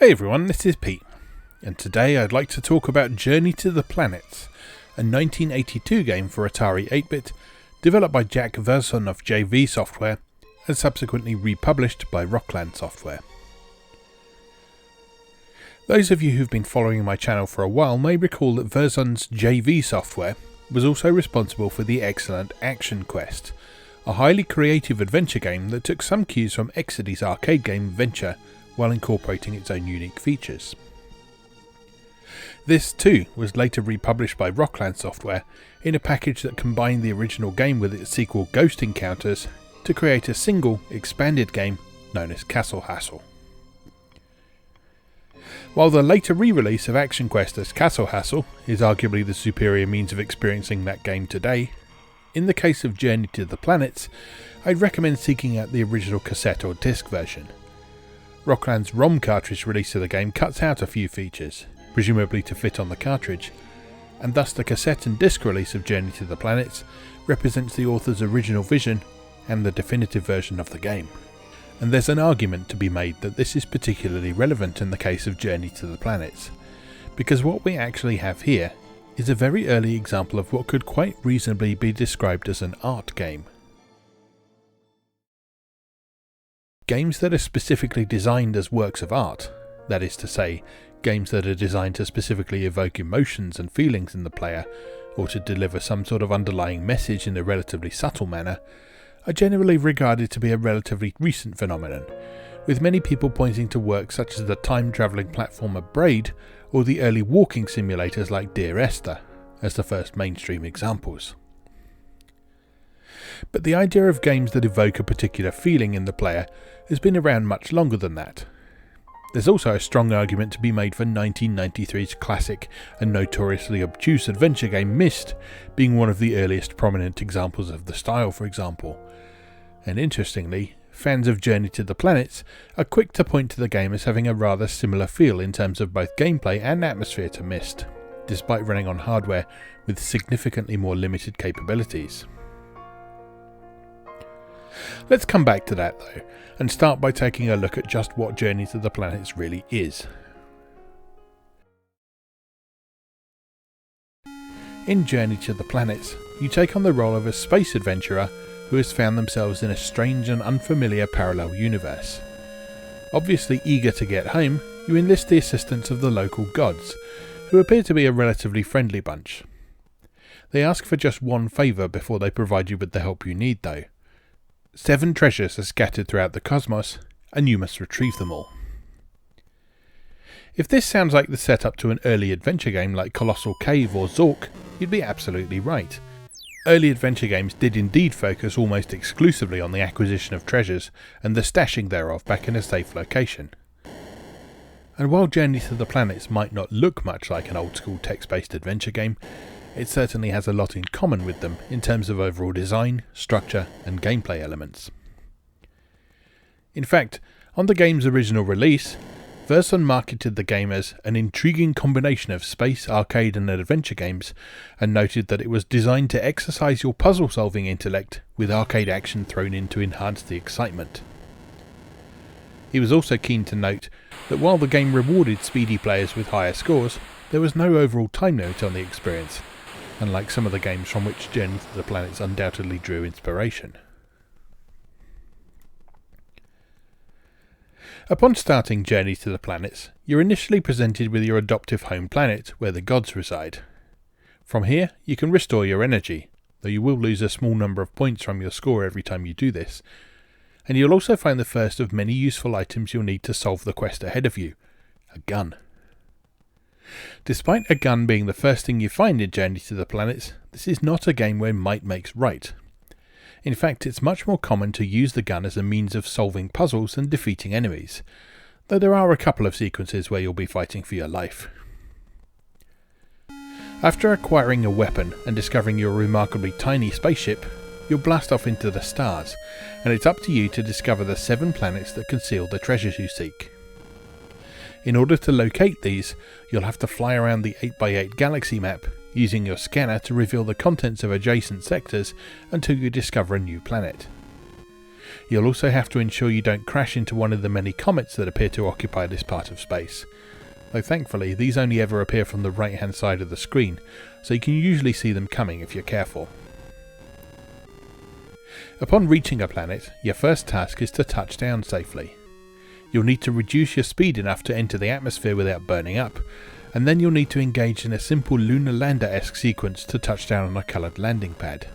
Hey everyone, this is Pete, and today I'd like to talk about Journey to the Planets, a 1982 game for Atari 8-bit, developed by Jack Verson of JV Software, and subsequently republished by Roklan Software. Those of you who've been following my channel for a while may recall that Verson's JV Software was also responsible for the excellent Action Quest, a highly creative adventure game that took some cues from Exidy's arcade game Venture, while incorporating its own unique features. This too was later republished by Roklan Software in a package that combined the original game with its sequel Ghost Encounters to create a single, expanded game known as Castle Hassle. While the later re-release of Action Quest as Castle Hassle is arguably the superior means of experiencing that game today, in the case of Journey to the Planets, I'd recommend seeking out the original cassette or disc version. Roklan's ROM cartridge release of the game cuts out a few features, presumably to fit on the cartridge, and thus the cassette and disc release of Journey to the Planets represents the author's original vision and the definitive version of the game. And there's an argument to be made that this is particularly relevant in the case of Journey to the Planets, because what we actually have here is a very early example of what could quite reasonably be described as an art game. Games that are specifically designed as works of art, that is to say, games that are designed to specifically evoke emotions and feelings in the player, or to deliver some sort of underlying message in a relatively subtle manner, are generally regarded to be a relatively recent phenomenon, with many people pointing to works such as the time-travelling platformer Braid or the early walking simulators like Dear Esther as the first mainstream examples. But the idea of games that evoke a particular feeling in the player has been around much longer than that. There's also a strong argument to be made for 1993's classic and notoriously obtuse adventure game Myst being one of the earliest prominent examples of the style, for example. And interestingly, fans of Journey to the Planets are quick to point to the game as having a rather similar feel in terms of both gameplay and atmosphere to Myst, despite running on hardware with significantly more limited capabilities. Let's come back to that though, and start by taking a look at just what Journey to the Planets really is. In Journey to the Planets, you take on the role of a space adventurer who has found themselves in a strange and unfamiliar parallel universe. Obviously eager to get home, you enlist the assistance of the local gods, who appear to be a relatively friendly bunch. They ask for just one favour before they provide you with the help you need though. 7 treasures are scattered throughout the cosmos, and you must retrieve them all. If this sounds like the setup to an early adventure game like Colossal Cave or Zork, you'd be absolutely right. Early adventure games did indeed focus almost exclusively on the acquisition of treasures and the stashing thereof back in a safe location. And while Journey to the Planets might not look much like an old-school text-based adventure game, it certainly has a lot in common with them in terms of overall design, structure and gameplay elements. In fact, on the game's original release, Verson marketed the game as an intriguing combination of space, arcade and adventure games, and noted that it was designed to exercise your puzzle-solving intellect with arcade action thrown in to enhance the excitement. He was also keen to note that while the game rewarded speedy players with higher scores, there was no overall time limit on the experience, unlike some of the games from which Journey to the Planets undoubtedly drew inspiration. Upon starting Journey to the Planets, you're initially presented with your adoptive home planet, where the gods reside. From here, you can restore your energy, though you will lose a small number of points from your score every time you do this, and you'll also find the first of many useful items you'll need to solve the quest ahead of you: a gun. Despite a gun being the first thing you find in Journey to the Planets, this is not a game where might makes right. In fact, it's much more common to use the gun as a means of solving puzzles and defeating enemies, though there are a couple of sequences where you'll be fighting for your life. After acquiring a weapon and discovering your remarkably tiny spaceship, you'll blast off into the stars, and it's up to you to discover the 7 planets that conceal the treasures you seek. In order to locate these, you'll have to fly around the 8x8 galaxy map, using your scanner to reveal the contents of adjacent sectors until you discover a new planet. You'll also have to ensure you don't crash into one of the many comets that appear to occupy this part of space. Though thankfully these only ever appear from the right hand side of the screen, so you can usually see them coming if you're careful. Upon reaching a planet, your first task is to touch down safely. You'll need to reduce your speed enough to enter the atmosphere without burning up, and then you'll need to engage in a simple lunar lander-esque sequence to touch down on a coloured landing pad.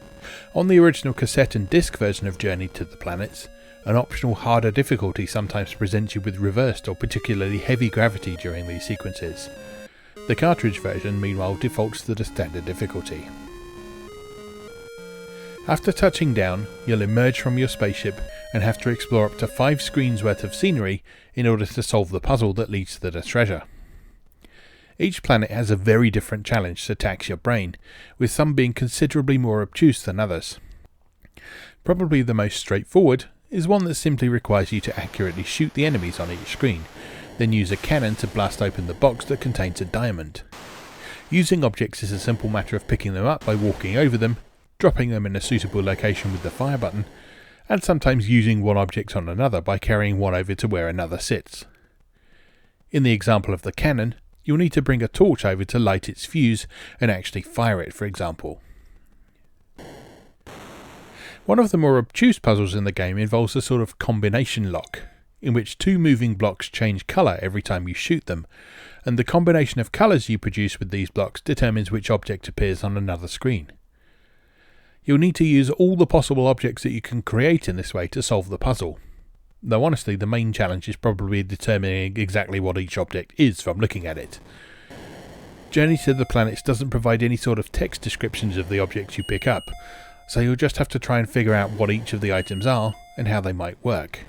On the original cassette and disc version of Journey to the Planets, an optional harder difficulty sometimes presents you with reversed or particularly heavy gravity during these sequences. The cartridge version meanwhile defaults to the standard difficulty. After touching down, you'll emerge from your spaceship and have to explore up to 5 screens worth of scenery in order to solve the puzzle that leads to the treasure. Each planet has a very different challenge to tax your brain, with some being considerably more obtuse than others. Probably the most straightforward is one that simply requires you to accurately shoot the enemies on each screen, then use a cannon to blast open the box that contains a diamond. Using objects is a simple matter of picking them up by walking over them, dropping them in a suitable location with the fire button, and sometimes using one object on another by carrying one over to where another sits. In the example of the cannon, you'll need to bring a torch over to light its fuse and actually fire it, for example. One of the more obtuse puzzles in the game involves a sort of combination lock, in which 2 moving blocks change colour every time you shoot them, and the combination of colours you produce with these blocks determines which object appears on another screen. You'll need to use all the possible objects that you can create in this way to solve the puzzle, though honestly the main challenge is probably determining exactly what each object is from looking at it. Journey to the Planets doesn't provide any sort of text descriptions of the objects you pick up, so you'll just have to try and figure out what each of the items are and how they might work.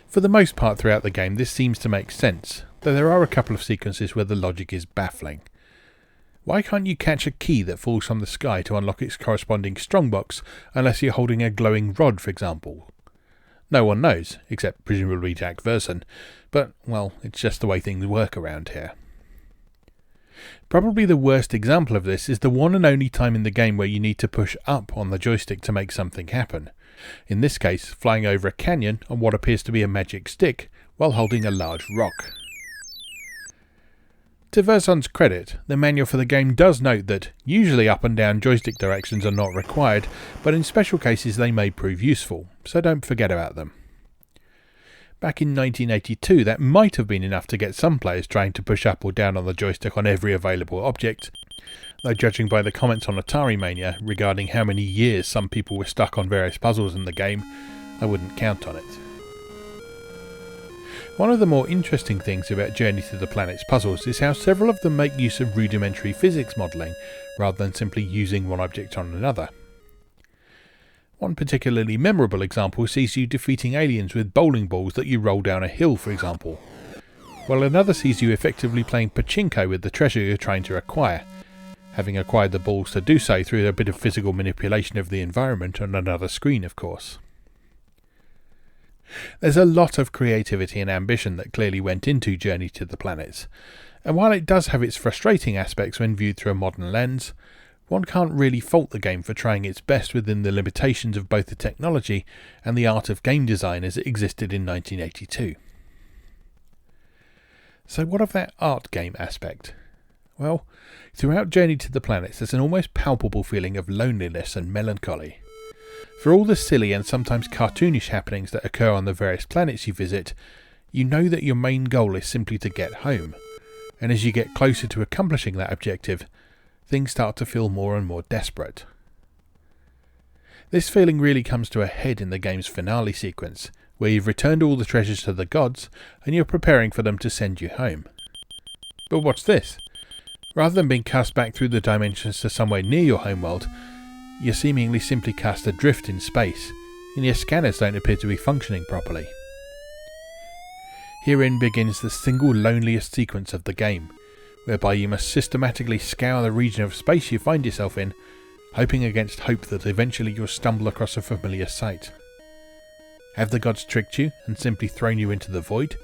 For the most part throughout the game this seems to make sense, though there are a couple of sequences where the logic is baffling. Why can't you catch a key that falls from the sky to unlock its corresponding strongbox unless you're holding a glowing rod, for example? No one knows, except presumably Jack Verson, but, well, it's just the way things work around here. Probably the worst example of this is the one and only time in the game where you need to push up on the joystick to make something happen. In this case, flying over a canyon on what appears to be a magic stick while holding a large rock. To Verson's credit, the manual for the game does note that usually up and down joystick directions are not required, but in special cases they may prove useful, so don't forget about them. Back in 1982 that might have been enough to get some players trying to push up or down on the joystick on every available object, though judging by the comments on Atari Mania regarding how many years some people were stuck on various puzzles in the game, I wouldn't count on it. One of the more interesting things about Journey to the Planets puzzles is how several of them make use of rudimentary physics modelling, rather than simply using one object on another. One particularly memorable example sees you defeating aliens with bowling balls that you roll down a hill, for example, while another sees you effectively playing pachinko with the treasure you're trying to acquire, having acquired the balls to do so through a bit of physical manipulation of the environment on another screen, of course. There's a lot of creativity and ambition that clearly went into Journey to the Planets, and while it does have its frustrating aspects when viewed through a modern lens, one can't really fault the game for trying its best within the limitations of both the technology and the art of game design as it existed in 1982. So what of that art game aspect? Well, throughout Journey to the Planets there's an almost palpable feeling of loneliness and melancholy. For all the silly and sometimes cartoonish happenings that occur on the various planets you visit, you know that your main goal is simply to get home, and as you get closer to accomplishing that objective, things start to feel more and more desperate. This feeling really comes to a head in the game's finale sequence, where you've returned all the treasures to the gods and you're preparing for them to send you home. But what's this? Rather than being cast back through the dimensions to somewhere near your homeworld, you're seemingly simply cast adrift in space, and your scanners don't appear to be functioning properly. Herein begins the single loneliest sequence of the game, whereby you must systematically scour the region of space you find yourself in, hoping against hope that eventually you'll stumble across a familiar sight. Have the gods tricked you and simply thrown you into the void?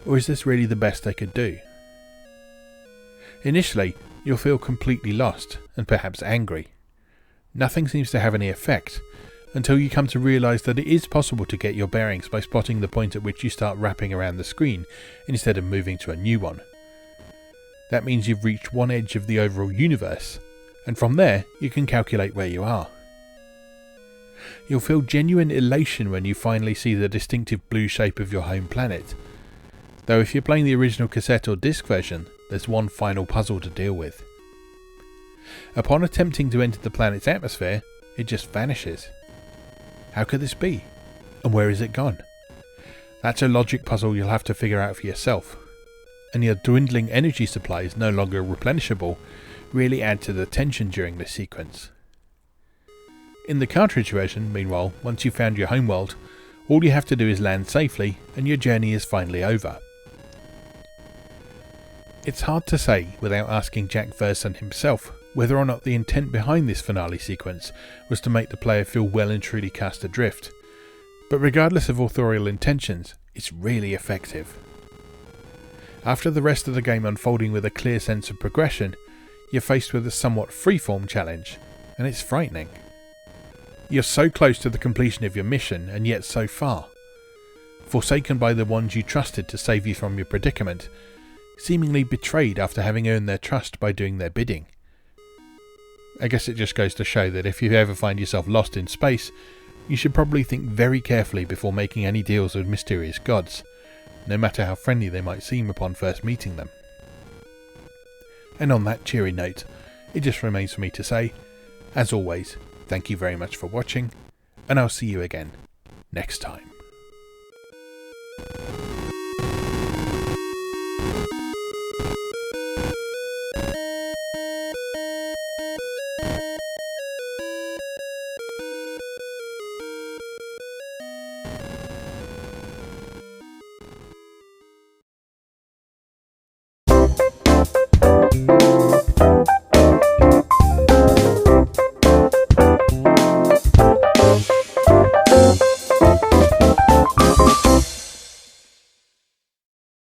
Or is this really the best they could do? Initially, you'll feel completely lost, and perhaps angry. Nothing seems to have any effect, until you come to realise that it is possible to get your bearings by spotting the point at which you start wrapping around the screen instead of moving to a new one. That means you've reached one edge of the overall universe, and from there you can calculate where you are. You'll feel genuine elation when you finally see the distinctive blue shape of your home planet, though if you're playing the original cassette or disc version, there's one final puzzle to deal with. Upon attempting to enter the planet's atmosphere, it just vanishes. How could this be? And where is it gone? That's a logic puzzle you'll have to figure out for yourself, and your dwindling energy supplies, no longer replenishable, really add to the tension during this sequence. In the cartridge version, meanwhile, once you've found your homeworld, all you have to do is land safely and your journey is finally over. It's hard to say, without asking Jack Verson himself, whether or not the intent behind this finale sequence was to make the player feel well and truly cast adrift, but regardless of authorial intentions, it's really effective. After the rest of the game unfolding with a clear sense of progression, you're faced with a somewhat freeform challenge, and it's frightening. You're so close to the completion of your mission, and yet so far. Forsaken by the ones you trusted to save you from your predicament, seemingly betrayed after having earned their trust by doing their bidding. I guess it just goes to show that if you ever find yourself lost in space, you should probably think very carefully before making any deals with mysterious gods, no matter how friendly they might seem upon first meeting them. And on that cheery note, it just remains for me to say, as always, thank you very much for watching, and I'll see you again next time.